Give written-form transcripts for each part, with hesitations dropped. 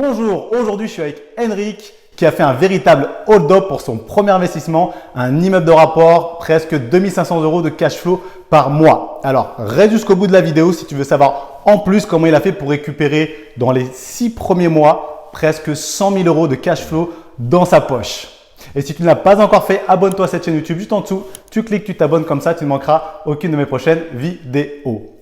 Bonjour, aujourd'hui je suis avec Henrik qui a fait un véritable hold-up pour son premier investissement, un immeuble de rapport, presque 2500 € de cash flow par mois. Alors reste jusqu'au bout de la vidéo si tu veux savoir en plus comment il a fait pour récupérer dans les 6 premiers mois presque 100 000 € de cash flow dans sa poche. Et si tu ne l'as pas encore fait, abonne-toi à cette chaîne YouTube juste en dessous, tu cliques, tu t'abonnes comme ça, tu ne manqueras aucune de mes prochaines vidéos.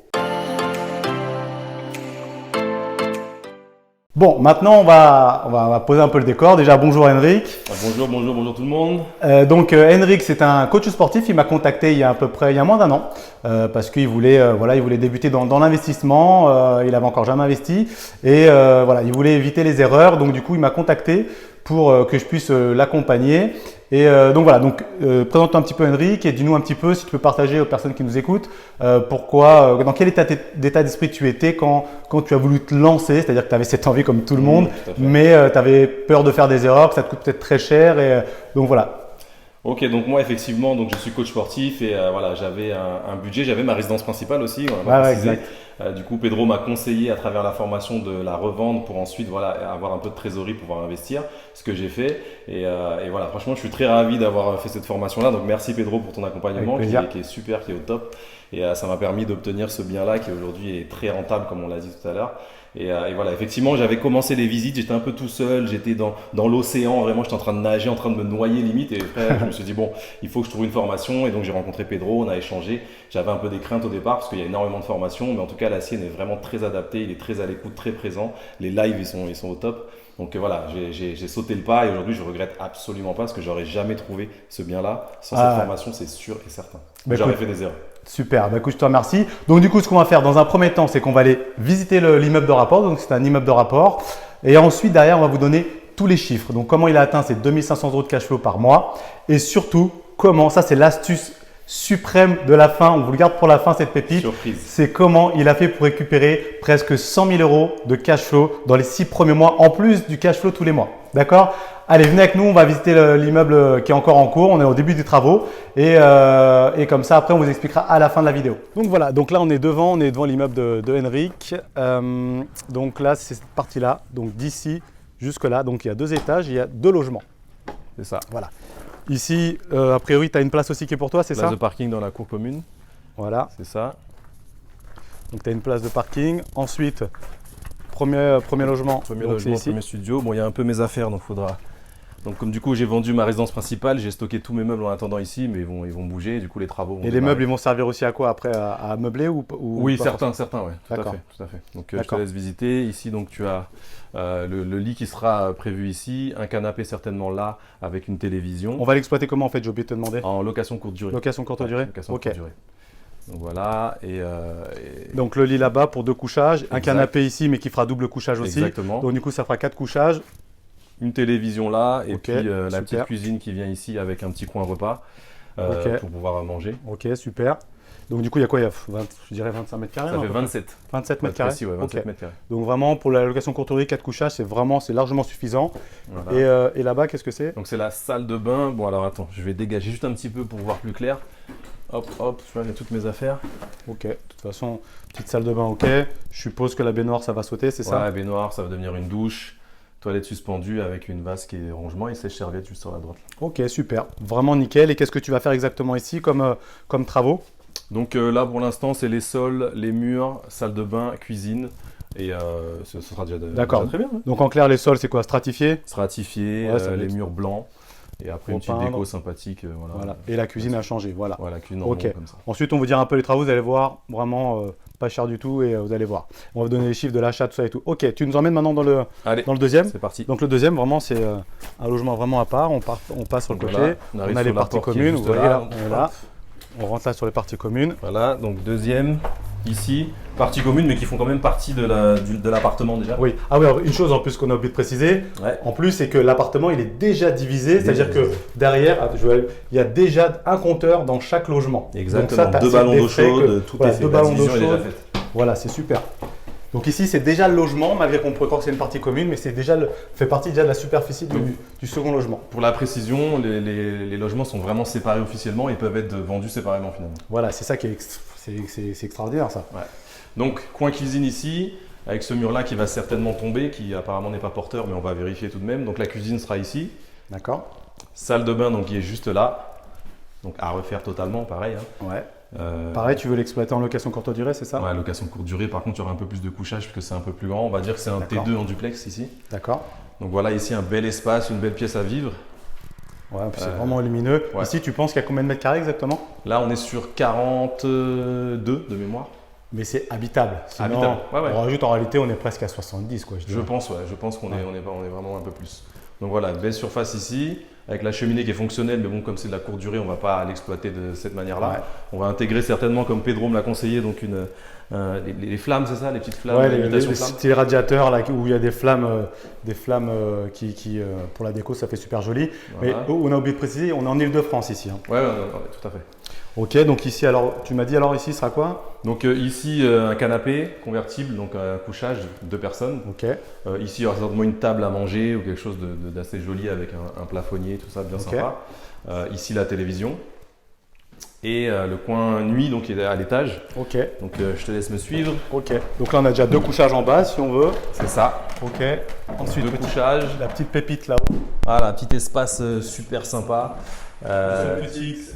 Bon, maintenant on va poser un peu le décor. Déjà, bonjour Henrik. Bonjour tout le monde. Henrik, c'est un coach sportif. Il m'a contacté il y a moins d'un an parce qu'il voulait, il voulait débuter dans l'investissement. Il n'avait encore jamais investi et il voulait éviter les erreurs. Donc du coup, il m'a contacté pour que je puisse l'accompagner. Et présente-toi un petit peu Henrik et dis-nous un petit peu si tu peux partager aux personnes qui nous écoutent dans quel d'état d'esprit tu étais quand tu as voulu te lancer, c'est-à-dire que tu avais cette envie comme tout le monde, mais tu avais peur de faire des erreurs, que ça te coûte peut-être très cher donc voilà. Ok, donc moi effectivement, je suis coach sportif et j'avais un budget, j'avais ma résidence principale aussi. Exact. Du coup, Pedro m'a conseillé à travers la formation de la revendre pour ensuite avoir un peu de trésorerie pour pouvoir investir, ce que j'ai fait. Et franchement, je suis très ravi d'avoir fait cette formation-là. Donc merci Pedro pour ton accompagnement qui est super, qui est au top. Et ça m'a permis d'obtenir ce bien-là qui aujourd'hui est très rentable comme on l'a dit tout à l'heure. Et effectivement, j'avais commencé les visites, j'étais un peu tout seul, j'étais dans l'océan, vraiment j'étais en train de nager, en train de me noyer limite. Et après, je me suis dit bon, il faut que je trouve une formation. Et donc j'ai rencontré Pedro, on a échangé. J'avais un peu des craintes au départ parce qu'il y a énormément de formations, mais en tout cas la sienne est vraiment très adaptée, il est très à l'écoute, très présent. Les lives ils sont au top. Donc j'ai sauté le pas et aujourd'hui je regrette absolument pas parce que j'aurais jamais trouvé ce bien-là sans cette formation, c'est sûr et certain. J'aurais fait des erreurs. Super, écoute, je te remercie. Donc du coup, ce qu'on va faire dans un premier temps, c'est qu'on va aller visiter l'immeuble de rapport. Donc c'est un immeuble de rapport. Et ensuite, derrière, on va vous donner tous les chiffres. Donc comment il a atteint ces 2500 € de cash flow par mois. Et surtout, ça c'est l'astuce suprême de la fin. On vous le garde pour la fin, cette pépite. Surprise. C'est comment il a fait pour récupérer presque 100 000 € de cash flow dans les 6 premiers mois, en plus du cash flow tous les mois. D'accord? Allez, venez avec nous, on va visiter l'immeuble qui est encore en cours. On est au début des travaux et comme ça, après, on vous expliquera à la fin de la vidéo. Donc voilà, donc là, on est devant l'immeuble de Henrik. Donc là, c'est cette partie-là. Donc d'ici jusque-là, donc il y a 2 étages, il y a 2 logements. C'est ça. Voilà. Ici, a priori, tu as une place aussi qui est pour toi, c'est ça? Place de parking dans la cour commune. Voilà. C'est ça. Donc tu as une place de parking. Ensuite, premier logement. Premier studio. Bon, il y a un peu mes affaires, donc faudra. Donc comme du coup j'ai vendu ma résidence principale, j'ai stocké tous mes meubles en attendant ici, mais ils vont bouger, du coup les travaux vont Et les meubles ils vont servir aussi à quoi après, à meubler ou oui, certains, ouais. Tout à fait. Donc je te laisse visiter. Ici donc tu as le lit qui sera prévu ici, un canapé certainement là avec une télévision. On va l'exploiter comment en fait, j'ai oublié de te demander? En location courte durée. Location courte durée. Courte durée. Donc voilà. Donc le lit là-bas pour 2 couchages, un canapé ici mais qui fera double couchage aussi. Exactement. Donc du coup ça fera 4 couchages. Une télévision là et puis la petite cuisine qui vient ici avec un petit coin repas pour pouvoir manger. Ok, super. Donc du coup il y a quoi? Je dirais 25 mètres carrés. Ça fait 27. 27 mètres carrés. Précis, ouais, 27 mètres carrés. Donc vraiment pour la location courte durée, 4 couchages, c'est largement suffisant. Voilà. Et là-bas, qu'est-ce que c'est? Donc c'est la salle de bain. Bon alors attends, je vais dégager juste un petit peu pour voir plus clair. Hop, je vais mettre toutes mes affaires. Ok, de toute façon, petite salle de bain, ok. Je suppose que la baignoire, ça va sauter, c'est ça? Ouais, la baignoire, ça va devenir une douche. Toilette suspendue avec une vasque et rangement et sèche-serviette juste sur la droite. Ok, super. Vraiment nickel. Et qu'est-ce que tu vas faire exactement ici comme travaux? Donc là, pour l'instant, c'est les sols, les murs, salle de bain, cuisine. Et ce sera déjà très bien. Hein. Donc en clair, les sols, c'est quoi? Stratifié? Stratifié, les murs blancs. Et après, une petite déco sympathique. Voilà. Et la cuisine a changé. Voilà. Voilà, cuisine en rond, comme ça. Ensuite, on vous dira un peu les travaux. Vous allez voir, vraiment pas cher du tout. Et vous allez voir. On va vous donner les chiffres de l'achat, tout ça et tout. Ok, tu nous emmènes maintenant dans le deuxième. C'est parti. Donc le deuxième, vraiment, c'est un logement vraiment à part. On passe sur le côté. Voilà, on a les parties communes. Vous voyez là, on est là. On rentre là sur les parties communes. Voilà, donc deuxième, ici, parties communes, mais qui font quand même partie de l'appartement déjà. Oui. Ah oui, alors une chose en plus qu'on a oublié de préciser, en plus, c'est que l'appartement, il est déjà divisé. C'est-à-dire que derrière, il y a déjà un compteur dans chaque logement. Exactement, donc ça, 2 ballons d'eau chaude, tout est fait. 2 ballons d'eau chaude. Voilà, c'est super. Donc ici, c'est déjà le logement, malgré qu'on pourrait croire que c'est une partie commune, mais c'est fait partie déjà de la superficie du second logement. Pour la précision, les logements sont vraiment séparés officiellement et peuvent être vendus séparément finalement. Voilà, c'est ça qui est extraordinaire ça. Ouais. Donc, coin cuisine ici, avec ce mur-là qui va certainement tomber, qui apparemment n'est pas porteur, mais on va vérifier tout de même. Donc la cuisine sera ici. D'accord. Salle de bain donc qui est juste là. Donc à refaire totalement, pareil. Hein. Ouais. Pareil, tu veux l'exploiter en location courte durée, c'est ça? Ouais, location courte durée. Par contre, il y aura un peu plus de couchage puisque c'est un peu plus grand. On va dire que c'est un T2 en duplex ici. D'accord. Donc voilà, ici un bel espace, une belle pièce à vivre. Ouais, c'est vraiment lumineux. Ouais. Ici, tu penses qu'il y a combien de mètres carrés exactement? Là, on est sur 42 de mémoire. Mais c'est habitable. Sinon, Habitable. Ouais, ouais. on rajoute en réalité, on est presque à 70 quoi. Je pense qu'on est vraiment un peu plus. Donc voilà, belle surface ici, avec la cheminée qui est fonctionnelle, mais bon, comme c'est de la courte durée, on ne va pas l'exploiter de cette manière-là. Ouais. On va intégrer certainement, comme Pedro me l'a conseillé, donc les flammes, c'est ça, les petites flammes, ouais, les petits radiateurs là, où il y a des flammes qui pour la déco, ça fait super joli. Voilà. Mais on a oublié de préciser, on est en Ile-de-France ici. Hein. Ouais, tout à fait. Ok, donc ici, alors tu m'as dit alors ici sera quoi? Donc ici un canapé convertible, donc un couchage de 2 personnes. Ok. Ici il y aura certainement une table à manger ou quelque chose d'assez joli avec un plafonnier, tout ça bien sympa. Ici la télévision et le coin nuit donc il est à l'étage. Ok. Donc je te laisse me suivre. Ok. Donc là on a déjà 2 couchages en bas si on veut. C'est ça. Ok. Ensuite 2 couchages. La petite pépite là-haut. Voilà, petit espace super sympa. Petit X,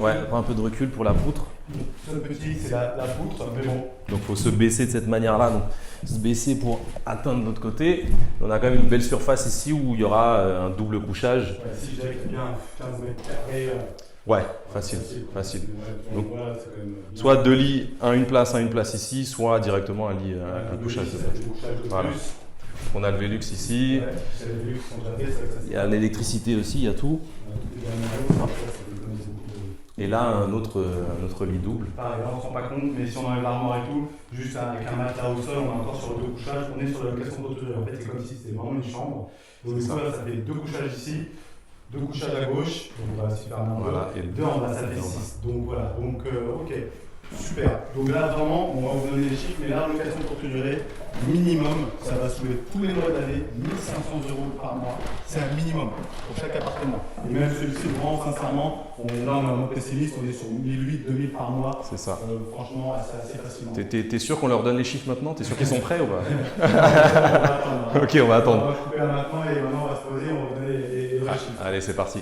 ouais, un peu de recul pour la poutre. Seul petit X, c'est la poutre, mais bon. Donc il faut se baisser de cette manière-là, donc se baisser pour atteindre l'autre côté. On a quand même une belle surface ici où il y aura un double couchage. Ouais, si j'avais bien 15 mètres carrés. Ouais, facile. Ouais, donc, voilà, c'est quand même soit 2 lits, une place ici, soit directement un lit, un couchage. Voilà. On a le Velux ici. Il y a l'électricité aussi, il y a tout. Et là, un autre lit double. Pareil, on ne se rend pas compte, mais si on enlève l'armoire et tout, juste avec un matelas au sol, on est encore sur 2 couchages. On est sur la location courte durée. En fait, c'est comme si c'était vraiment une chambre. Donc, ça fait 2 couchages ici, 2 couchages à gauche. Donc, on va se faire un voilà, et 2 en bas, ça fait 6. Donc, voilà. Donc, ok. Super. Donc là, vraiment, on va vous donner les chiffres, mais la location courte durée, minimum, ça va soulever tous les mois d'année, 1 500 € par mois. C'est un minimum pour chaque appartement. Et même celui-ci, vraiment, sincèrement, là, on est en mode pessimiste, on est sur 1008, 2000 par mois. C'est ça. Franchement, c'est assez facilement. T'es sûr qu'on leur donne les chiffres maintenant? T'es sûr qu'ils sont prêts ou pas? On va attendre. Ok, on va attendre. On va couper là maintenant et maintenant, on va se poser, on va vous donner les vrais chiffres. Allez, c'est parti.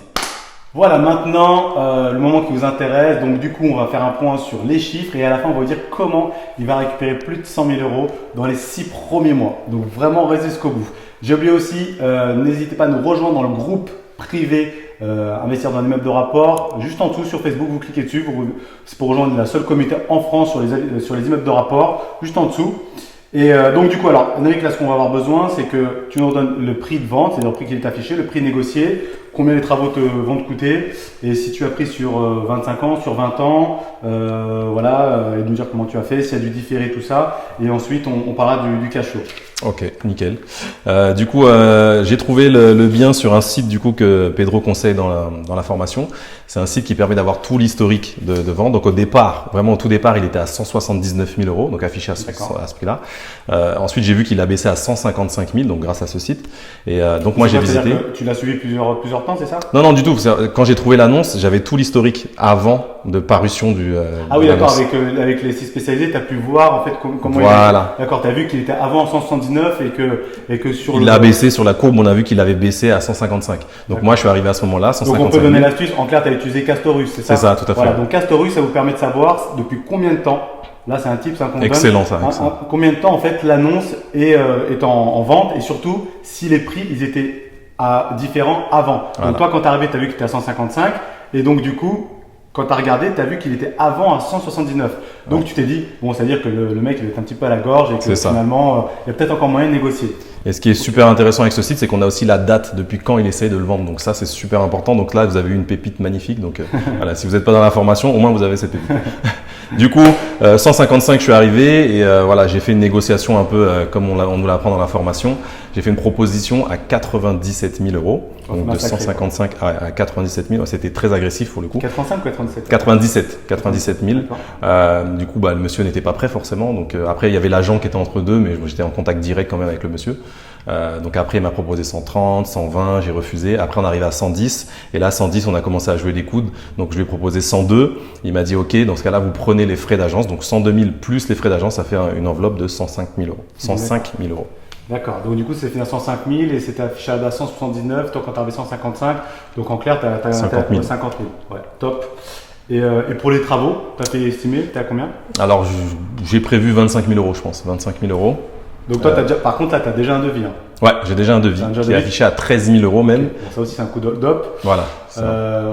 Voilà, maintenant, le moment qui vous intéresse. Donc, du coup, on va faire un point sur les chiffres et à la fin, on va vous dire comment il va récupérer plus de 100 000 € dans les 6 premiers mois. Donc, vraiment, restez jusqu'au bout. J'ai oublié aussi, n'hésitez pas à nous rejoindre dans le groupe privé Investir dans un immeuble de rapport. Juste en dessous sur Facebook, vous cliquez dessus. C'est pour rejoindre la seule communauté en France sur les immeubles de rapport. Juste en dessous. Et donc du coup, alors, Navik, là, ce qu'on va avoir besoin, c'est que tu nous redonnes le prix de vente, c'est-à-dire le prix qui est affiché, le prix négocié, combien les travaux vont te coûter, et si tu as pris sur 25 ans, sur 20 ans, voilà, et de nous dire comment tu as fait, s'il y a du différé, tout ça, et ensuite on parlera du cash flow. Ok, nickel. Du coup, j'ai trouvé le bien sur un site du coup que Pedro conseille dans la formation. C'est un site qui permet d'avoir tout l'historique de vente. Donc au départ, vraiment au tout départ, il était à 179 000 €, donc affiché à ce prix-là. Ensuite, j'ai vu qu'il a baissé à 155 000, donc grâce à ce site. Et donc moi, j'ai visité. Tu l'as suivi plusieurs temps, c'est ça? Non, du tout. Quand j'ai trouvé l'annonce, j'avais tout l'historique avant de parution du. Ah oui, d'accord. Avec les sites spécialisés, tu as pu voir en fait comment voilà. D'accord. Tu as vu qu'il était avant 179 et que sur il a baissé sur la courbe. On a vu qu'il avait baissé à 155. Donc moi, je suis arrivé à ce moment-là, 155 000. Donc on peut donner l'astuce. En clair, tu as utilisé Castorus, c'est ça? C'est ça, tout à fait. Voilà. Donc Castorus, ça vous permet de savoir depuis combien de temps. Là, c'est un tip, c'est un compte. Excellent, ça. Combien de temps en fait l'annonce est en vente et surtout si les prix ils étaient différents avant. Voilà. Donc toi, quand tu es arrivé, tu as vu qu'il était à 155 et donc du coup, quand tu as regardé, tu as vu qu'il était avant à 179. Donc tu t'es dit, bon, c'est-à-dire que le mec il est un petit peu à la gorge et que finalement, il y a peut-être encore moyen de négocier. Et ce qui est super intéressant avec ce site, c'est qu'on a aussi la date depuis quand il essaye de le vendre. Donc ça, c'est super important. Donc là, vous avez eu une pépite magnifique. Donc voilà, si vous n'êtes pas dans la formation, au moins vous avez cette pépite. Du coup, 155, je suis arrivé et voilà, j'ai fait une négociation un peu comme on nous l'apprend dans la formation. J'ai fait une proposition à 97 000 €. Donc de 155 à 97 000. C'était très agressif pour le coup. 85 ou 97 97 000. Du coup, le monsieur n'était pas prêt forcément. Donc après, il y avait l'agent qui était entre deux, mais j'étais en contact direct quand même avec le monsieur. Donc après, il m'a proposé 130, 120, j'ai refusé. Après, on arrive à 110. Et là, 110, on a commencé à jouer les coudes. Donc je lui ai proposé 102. Il m'a dit, OK, dans ce cas-là, vous prenez les frais d'agence. Donc 102 000 plus les frais d'agence, ça fait une enveloppe de 105 000 euros. 105 000 euros. D'accord, donc du coup c'est fini à 105 000 et c'était affichable à 179, toi quand tu avais 155, donc en clair tu as 50 000. 50 000. Ouais, top. Et pour les travaux, tu as fait estimer, tu es à combien? Alors j'ai prévu 25 000 euros, je pense, 25 000 euros. Donc toi, par contre là tu as déjà un devis. Hein. Ouais, j'ai déjà un devis qui est affiché à 13 000 euros même. Okay. Bon, ça aussi c'est un coup d'op. Voilà.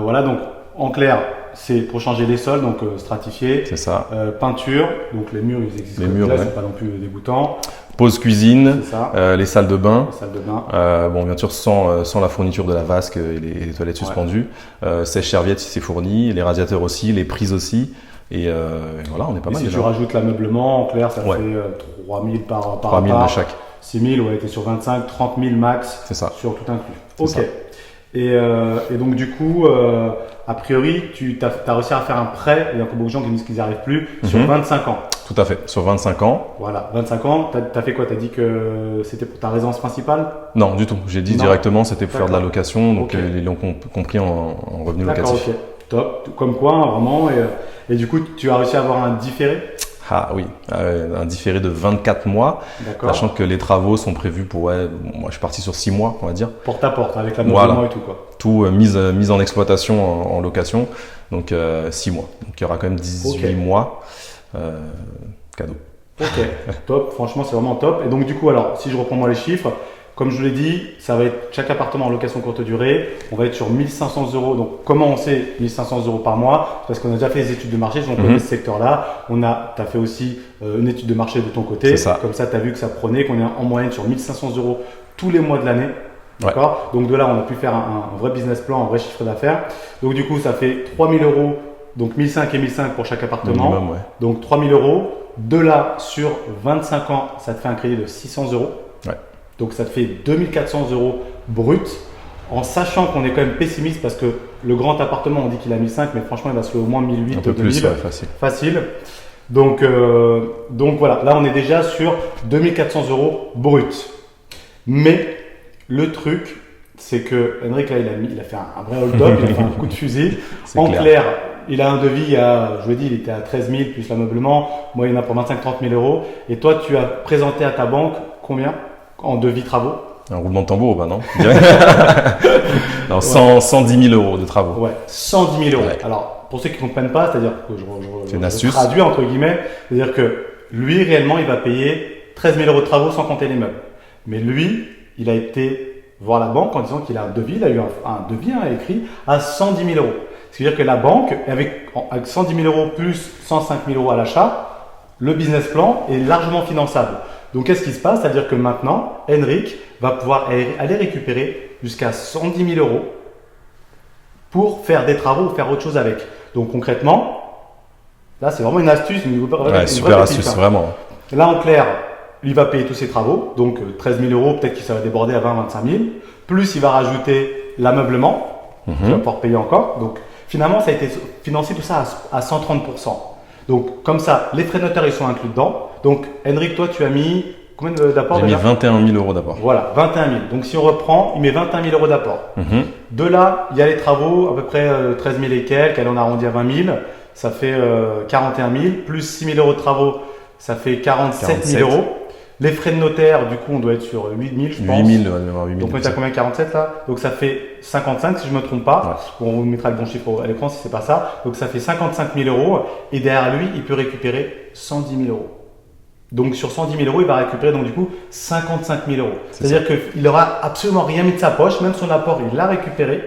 Voilà, donc en clair, c'est pour changer les sols, donc stratifier. C'est ça. Peinture, donc les murs ils existent. Les murs, là, c'est pas non plus dégoûtant. Pause cuisine, les salles de bain. Les salles de bain. Bon, bien sûr, sans la fourniture de la vasque et les toilettes suspendues. Sèche-serviette si c'est fourni, les radiateurs aussi, les prises aussi. Et voilà, on est pas mal. Si déjà. tu rajoutes l'ameublement, en clair, ça fait 3 000 par 3 000 de chaque. 6 000, ouais, t'es sur 25, 30 000 max. C'est ça. Sur tout inclus. Ok. Et donc, du coup, a priori, tu as réussi à faire un prêt, il y a beaucoup de gens qui disent qu'ils n'y arrivent plus, sur 25 ans. Tout à fait, sur 25 ans. Voilà, 25 ans, tu as fait quoi? Tu as dit que c'était pour ta résidence principale? Non, du tout. J'ai dit directement c'était pour faire de la location, donc ils l'ont compris en revenu locatif. Ok, top. Comme quoi, hein, vraiment. Et du coup, tu as réussi à avoir un différé? Ah oui, un différé de 24 mois, sachant que les travaux sont prévus pour, moi je suis parti sur 6 mois, on va dire. Porte à porte, avec l'ameublement et tout quoi. Tout mise en exploitation en location, donc 6 mois. Donc il y aura quand même 18 mois cadeau. Ok, top, franchement c'est vraiment top. Et donc du coup, alors si je reprends moi les chiffres, comme je vous l'ai dit, ça va être chaque appartement en location courte durée. On va être sur 1 500 euros. Donc, comment on sait 1 500 euros par mois? Parce qu'on a déjà fait des études de marché, on connaît ce secteur-là. Tu as fait aussi une étude de marché de ton côté. Comme ça, tu as vu que ça prenait, qu'on est en moyenne sur 1 500 euros tous les mois de l'année. D'accord. Donc, de là, on a pu faire un vrai business plan, un vrai chiffre d'affaires. Donc, du coup, ça fait 3 000 euros. Donc, 1 500 et 1 500 pour chaque appartement. Minimum, donc, 3 000 euros. De là, sur 25 ans, ça te fait un crédit de 600 euros. Donc ça te fait 2 400 euros brut, en sachant qu'on est quand même pessimiste parce que le grand appartement, on dit qu'il a 1 500, mais franchement, il va se faire au moins 1 800, 2 000. Facile. Donc voilà, là on est déjà sur 2 400 euros brut. Mais le truc, c'est que Henrik, là, il a fait un vrai hold-up, il a fait un coup de fusil. En clair, il a un devis, je vous l'ai dit, il était à 13 000 plus l'ameublement. Moi, il y en a pour 25-30 000 euros. Et toi, tu as présenté à ta banque combien en devis travaux? Un roulement de tambour, non. Non, 110 000 euros de travaux. Ouais, 110 000 euros. Ouais. Alors, pour ceux qui ne comprennent pas, c'est-à-dire que je traduis entre guillemets, c'est-à-dire que lui, réellement, il va payer 13 000 euros de travaux sans compter les meubles. Mais lui, il a été voir la banque en disant qu'il a un devis, il a eu un devis écrit à 110 000 euros. C'est-à-dire que la banque, avec 110 000 euros plus 105 000 euros à l'achat, le business plan est largement finançable. Donc, qu'est-ce qui se passe? C'est-à-dire que maintenant, Henrik va pouvoir aller récupérer jusqu'à 110 000 euros pour faire des travaux ou faire autre chose avec. Donc, concrètement, là, c'est vraiment une astuce. Super astuce, vraiment. Là, en clair, il va payer tous ses travaux. Donc, 13 000 euros, peut-être que ça va déborder à 20-25 000. Plus, il va rajouter l'ameublement, qu'il va pouvoir payer encore. Donc, finalement, ça a été financé tout ça à 130%. Donc, comme ça, les frais de notaire, ils sont inclus dedans. Donc, Henrik, toi, tu as mis combien d'apport? J'ai mis 21 000 euros d'apport. Voilà, 21 000. Donc, si on reprend, il met 21 000 euros d'apport. De là, il y a les travaux, à peu près 13 000 et quelques. Allez, on arrondit à 20 000. Ça fait 41 000. Plus 6 000 euros de travaux, ça fait 47 000 euros. Les frais de notaire, du coup, on doit être sur 8 000, je pense. 8 000, donc, on est à combien? 47 là. Donc, ça fait 55 si je ne me trompe pas. Ouais. On vous mettra le bon chiffre à l'écran si ce n'est pas ça. Donc, ça fait 55 000 euros. Et derrière lui, il peut récupérer 110 000 euros. Donc, sur 110 000 euros, il va récupérer donc du coup 55 000 euros. C'est-à-dire qu'il n'aura absolument rien mis de sa poche. Même son apport, il l'a récupéré.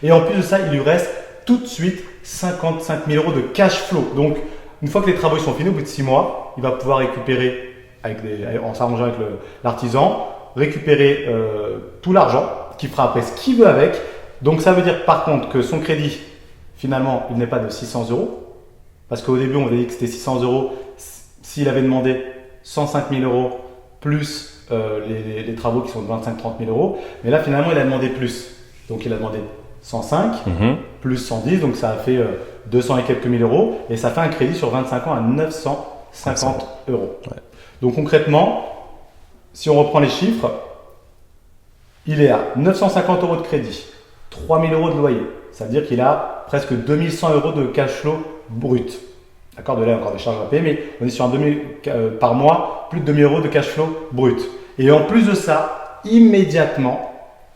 Et en plus de ça, il lui reste tout de suite 55 000 euros de cash flow. Donc, une fois que les travaux sont finis, au bout de 6 mois, il va pouvoir récupérer en s'arrangeant avec l'artisan, récupérer tout l'argent qu'il fera après ce qu'il veut avec. Donc ça veut dire par contre que son crédit, finalement, il n'est pas de 600 euros. Parce qu'au début, on avait dit que c'était 600 euros s'il avait demandé 105 000 euros plus les travaux qui sont de 25-30 000 euros. Mais là, finalement, il a demandé plus. Donc il a demandé 105 plus 110, donc ça a fait 200 et quelques mille euros. Et ça fait un crédit sur 25 ans à 950 euros. Ouais. Donc concrètement, si on reprend les chiffres, Il est à 950 euros de crédit, 3000 euros de loyer. Ça veut dire qu'il a presque 2100 euros de cash flow brut. D'accord, de là, il y a encore des charges à payer, mais on est sur un 2000 par mois, plus de 2000 euros de cash flow brut. Et en plus de ça, immédiatement,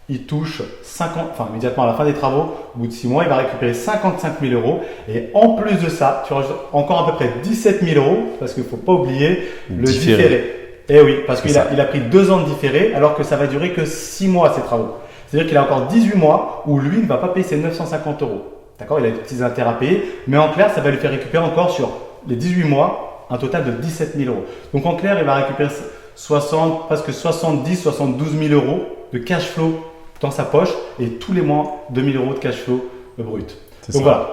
il touche 50, enfin immédiatement à la fin des travaux, au bout de 6 mois, il va récupérer 55 000 euros. Et en plus de ça, tu rajoutes encore à peu près 17 000 euros, parce qu'il ne faut pas oublier le différé. Eh oui, parce qu'il a pris 2 ans de différé, alors que ça va durer que 6 mois ces travaux. C'est-à-dire qu'il a encore 18 mois où lui ne va pas payer ses 950 euros. D'accord, il a des petits intérêts à payer, mais en clair, ça va lui faire récupérer encore sur les 18 mois un total de 17 000 euros. Donc en clair, il va récupérer presque 70 72 000 euros de cash flow dans sa poche et tous les mois 2 000 euros de cash flow brut. Donc voilà,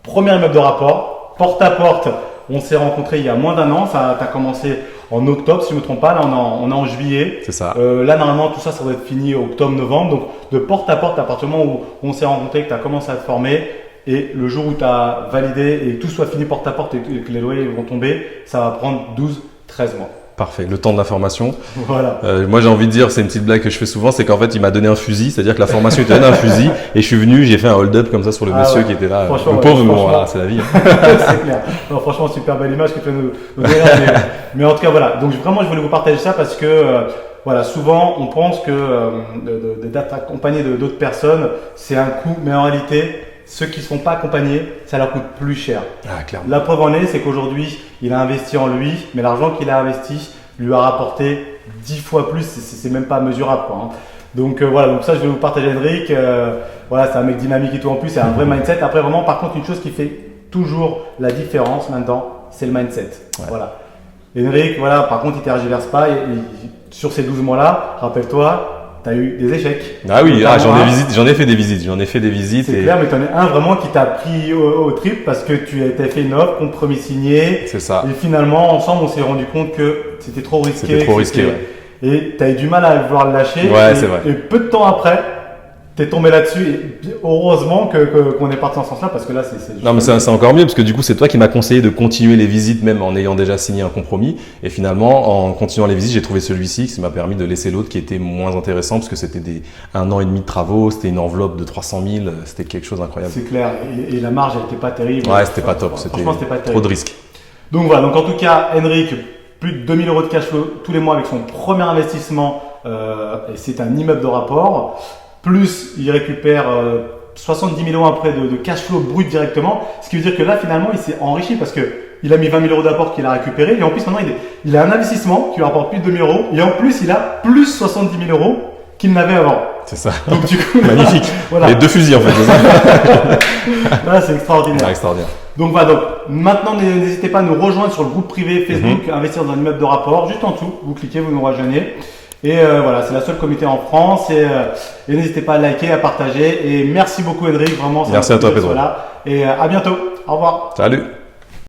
premier immeuble de rapport, porte à porte. On s'est rencontrés il y a moins d'1 an, ça a commencé en octobre si je ne me trompe pas, là on est en juillet. C'est ça. Là normalement tout ça doit être fini octobre-novembre, donc de porte à porte à partir du moment où on s'est rencontrés, que tu as commencé à te former et le jour où tu as validé et que tout soit fini porte à porte et que les loyers vont tomber, ça va prendre 12-13 mois. Parfait, le temps de la formation. Voilà. Moi j'ai envie de dire, c'est une petite blague que je fais souvent, c'est qu'en fait il m'a donné un fusil, c'est-à-dire que la formation il t'a donné un fusil et je suis venu, j'ai fait un hold-up comme ça sur le monsieur qui était là. Le pauvre, mais bon, voilà, c'est la vie. C'est clair. Non, franchement, super belle image que tu nous donner. Mais en tout cas, voilà. Donc vraiment, je voulais vous partager ça parce que voilà, souvent on pense que d'être accompagné d'autres personnes, c'est un coût, mais en réalité, ceux qui ne sont pas accompagnés, ça leur coûte plus cher. Ah, clairement. La preuve en est, c'est qu'aujourd'hui, il a investi en lui, mais l'argent qu'il a investi lui a rapporté 10 fois plus. C'est même pas mesurable, quoi, hein. Donc voilà, donc ça je vais vous partager Henrik. Voilà, c'est un mec dynamique et tout en plus, c'est un vrai mindset. Après vraiment, par contre, une chose qui fait toujours la différence maintenant, c'est le mindset. Ouais. Voilà. Henrik, voilà, par contre, il tergiverse pas. Et sur ces 12 mois-là, rappelle-toi, tu as eu des échecs. Ah oui, j'en ai fait des visites. C'est clair, mais tu en as un vraiment qui t'a pris au trip parce que tu as fait une offre, compromis signé. C'est ça. Et finalement, ensemble, on s'est rendu compte que c'était trop risqué. C'était trop risqué, ouais. Et tu as eu du mal à vouloir le lâcher. Ouais, c'est vrai. Et peu de temps après, tu es tombé là-dessus. Et heureusement qu'on est parti dans ce sens-là parce que là, c'est non, mais c'est encore mieux parce que du coup, c'est toi qui m'as conseillé de continuer les visites même en ayant déjà signé un compromis. Et finalement, en continuant les visites, j'ai trouvé celui-ci qui m'a permis de laisser l'autre qui était moins intéressant parce que c'était 1 an et demi de travaux, c'était une enveloppe de 300 000, c'était quelque chose d'incroyable. C'est clair. Et la marge, elle n'était pas terrible. Ouais, c'était pas top. Franchement, c'était pas terrible. Trop de risques. Donc voilà. Donc en tout cas, Henrik, plus de 2000 euros de cash flow tous les mois avec son premier investissement. Et c'est un immeuble de rapport. Plus il récupère 70 000 euros après de cash flow brut directement. Ce qui veut dire que là, finalement, il s'est enrichi parce qu'il a mis 20 000 euros d'apport qu'il a récupéré. Et en plus, maintenant, il a un investissement qui lui rapporte plus de 2 000 euros. Et en plus, il a plus 70 000 euros qu'il n'avait avant. C'est ça. Donc, du coup, magnifique. Voilà. Les 2 fusils, en fait. Là, c'est extraordinaire. Ouais, extraordinaire. Donc voilà, donc maintenant n'hésitez pas à nous rejoindre sur le groupe privé Facebook, investir dans un immeuble de rapport, juste en dessous, vous cliquez, vous nous rejoignez. Et voilà, c'est la seule communauté en France et n'hésitez pas à liker, à partager et merci beaucoup Henrik, vraiment. Merci à toi Pedro. Et à bientôt, au revoir. Salut.